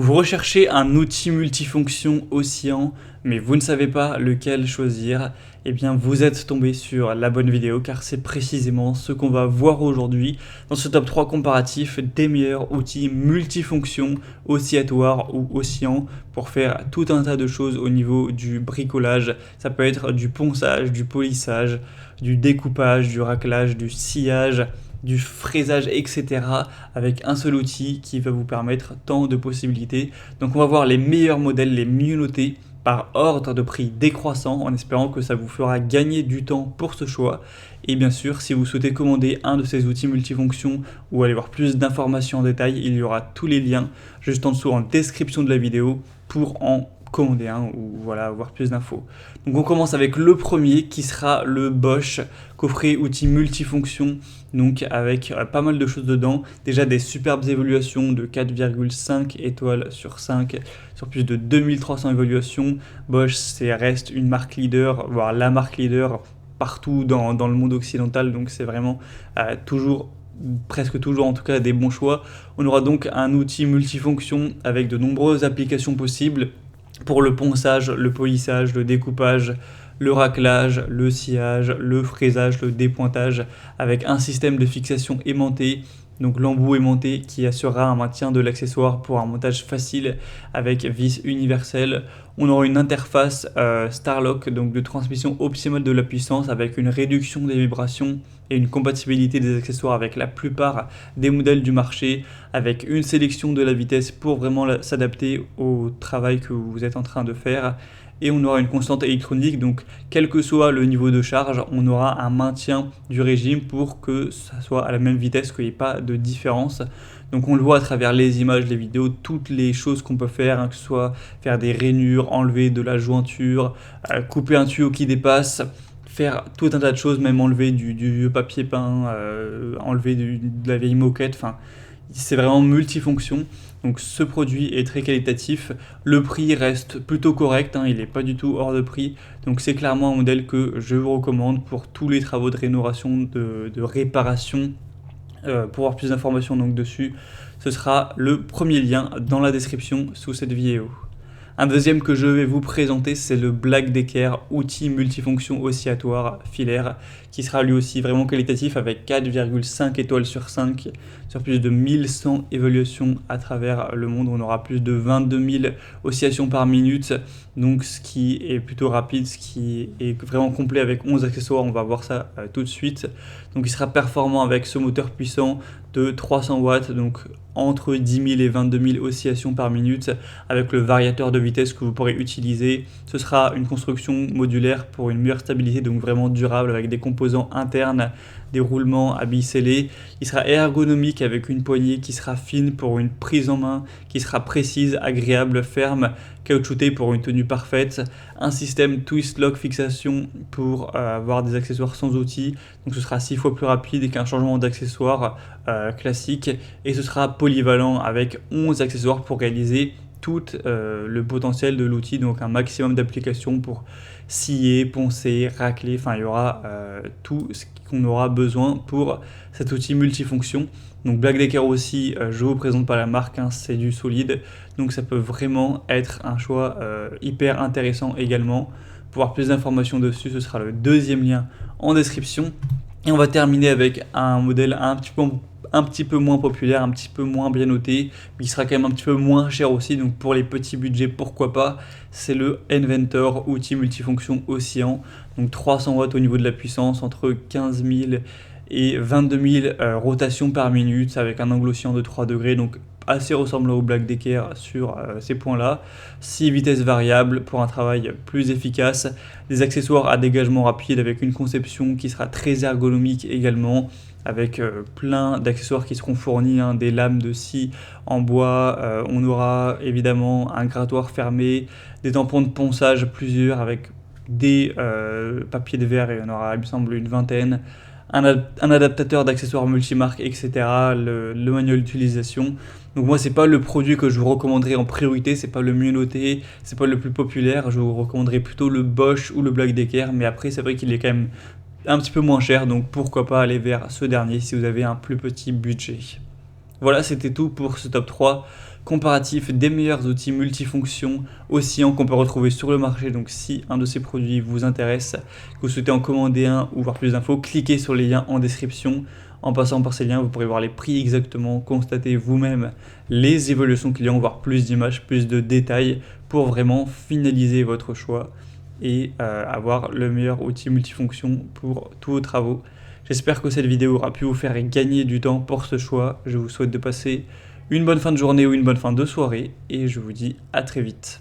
Vous recherchez un outil multifonction Océan, mais vous ne savez pas lequel choisir. Eh bien, vous êtes tombé sur la bonne vidéo car c'est précisément ce qu'on va voir aujourd'hui dans ce top 3 comparatif des meilleurs outils multifonctions oscillatoires ou Océan pour faire tout un tas de choses au niveau du bricolage. Ça peut être du ponçage, du polissage, du découpage, du raclage, du sciage, du fraisage, etc. avec un seul outil qui va vous permettre tant de possibilités. Donc on va voir les meilleurs modèles, les mieux notés par ordre de prix décroissant en espérant que ça vous fera gagner du temps pour ce choix. Et bien sûr, si vous souhaitez commander un de ces outils multifonctions ou aller voir plus d'informations en détail, il y aura tous les liens juste en dessous en description de la vidéo pour en commander un ou voilà, avoir plus d'infos. Donc on commence avec le premier qui sera le Bosch coffret outil multifonction, donc avec pas mal de choses dedans, déjà des superbes évaluations de 4,5 étoiles sur 5 sur plus de 2300 évaluations. Bosch reste une marque leader, voire la marque leader partout dans le monde occidental, donc c'est vraiment presque toujours en tout cas des bons choix. On aura donc un outil multifonction avec de nombreuses applications possibles pour le ponçage, le polissage, le découpage, le raclage, le sciage, le fraisage, le dépointage, avec un système de fixation aimanté, donc l'embout aimanté qui assurera un maintien de l'accessoire pour un montage facile avec vis universelle. On aura une interface Starlock, donc de transmission optimale de la puissance avec une réduction des vibrations et une compatibilité des accessoires avec la plupart des modèles du marché, avec une sélection de la vitesse pour vraiment s'adapter au travail que vous êtes en train de faire. Et on aura une constante électronique, donc quel que soit le niveau de charge, on aura un maintien du régime pour que ça soit à la même vitesse, qu'il n'y ait pas de différence. Donc on le voit à travers les images, les vidéos, toutes les choses qu'on peut faire, que ce soit faire des rainures, enlever de la jointure, couper un tuyau qui dépasse, faire tout un tas de choses, même enlever du vieux papier peint, enlever de la vieille moquette, enfin c'est vraiment multifonction. Donc ce produit est très qualitatif, le prix reste plutôt correct, il n'est pas du tout hors de prix, donc c'est clairement un modèle que je vous recommande pour tous les travaux de rénovation, de réparation. Pour avoir plus d'informations donc dessus, ce sera le premier lien dans la description sous cette vidéo. Un deuxième que je vais vous présenter, c'est le Black Decker outil multifonction oscillatoire filaire, qui sera lui aussi vraiment qualitatif avec 4,5 étoiles sur 5 sur plus de 1100 évaluations à travers le monde. On aura plus de 22 000 oscillations par minute, donc ce qui est plutôt rapide, ce qui est vraiment complet avec 11 accessoires. On va voir ça tout de suite. Donc il sera performant avec ce moteur puissant de 300 watts, donc entre 10 000 et 22 000 oscillations par minute avec le variateur de vitesse que vous pourrez utiliser. Ce sera une construction modulaire pour une meilleure stabilité, donc vraiment durable avec des composants internes, des roulements à billes scellées. Il sera ergonomique avec une poignée qui sera fine pour une prise en main, qui sera précise, agréable, ferme, caoutchoutée pour une tenue parfaite. Un système twist lock fixation pour avoir des accessoires sans outils, donc ce sera 6 fois plus rapide qu'un changement d'accessoires classique, et ce sera polyvalent avec 11 accessoires pour réaliser tout le potentiel de l'outil, donc un maximum d'applications pour scier, poncer, racler, enfin il y aura tout ce qu'on aura besoin pour cet outil multifonction. Donc Black Decker aussi, je vous présente pas la marque, c'est du solide, donc ça peut vraiment être un choix hyper intéressant également. Pour avoir plus d'informations dessus, ce sera le deuxième lien en description. Et on va terminer avec un modèle un petit peu moins populaire, un petit peu moins bien noté, mais qui sera quand même un petit peu moins cher aussi, donc pour les petits budgets, pourquoi pas. C'est le Inventor outil multifonction Océan, donc 300 watts au niveau de la puissance, entre 15 000 et 22 000 rotations par minute, avec un angle oscillant de 3 degrés, donc assez ressemblant au Black Decker sur ces points-là. 6 vitesses variables pour un travail plus efficace, des accessoires à dégagement rapide avec une conception qui sera très ergonomique également, avec plein d'accessoires qui seront fournis, des lames de scie en bois, on aura évidemment un grattoir fermé, des tampons de ponçage plusieurs avec des papiers de verre, et on aura il me semble une vingtaine, un adaptateur d'accessoires multimarques, etc., le manuel d'utilisation. Donc moi c'est pas le produit que je vous recommanderais en priorité, c'est pas le mieux noté, c'est pas le plus populaire, je vous recommanderais plutôt le Bosch ou le Black Decker, mais après c'est vrai qu'il est quand même un petit peu moins cher, donc pourquoi pas aller vers ce dernier si vous avez un plus petit budget. Voilà, c'était tout pour ce top 3 comparatif des meilleurs outils multifonctions Ocyan qu'on peut retrouver sur le marché. Donc si un de ces produits vous intéresse, que vous souhaitez en commander un ou voir plus d'infos, cliquez sur les liens en description. En passant par ces liens, vous pourrez voir les prix exactement, constater vous-même les évolutions clients, voir plus d'images, plus de détails pour vraiment finaliser votre choix et avoir le meilleur outil multifonction pour tous vos travaux. J'espère que cette vidéo aura pu vous faire gagner du temps pour ce choix. Je vous souhaite de passer une bonne fin de journée ou une bonne fin de soirée et je vous dis à très vite.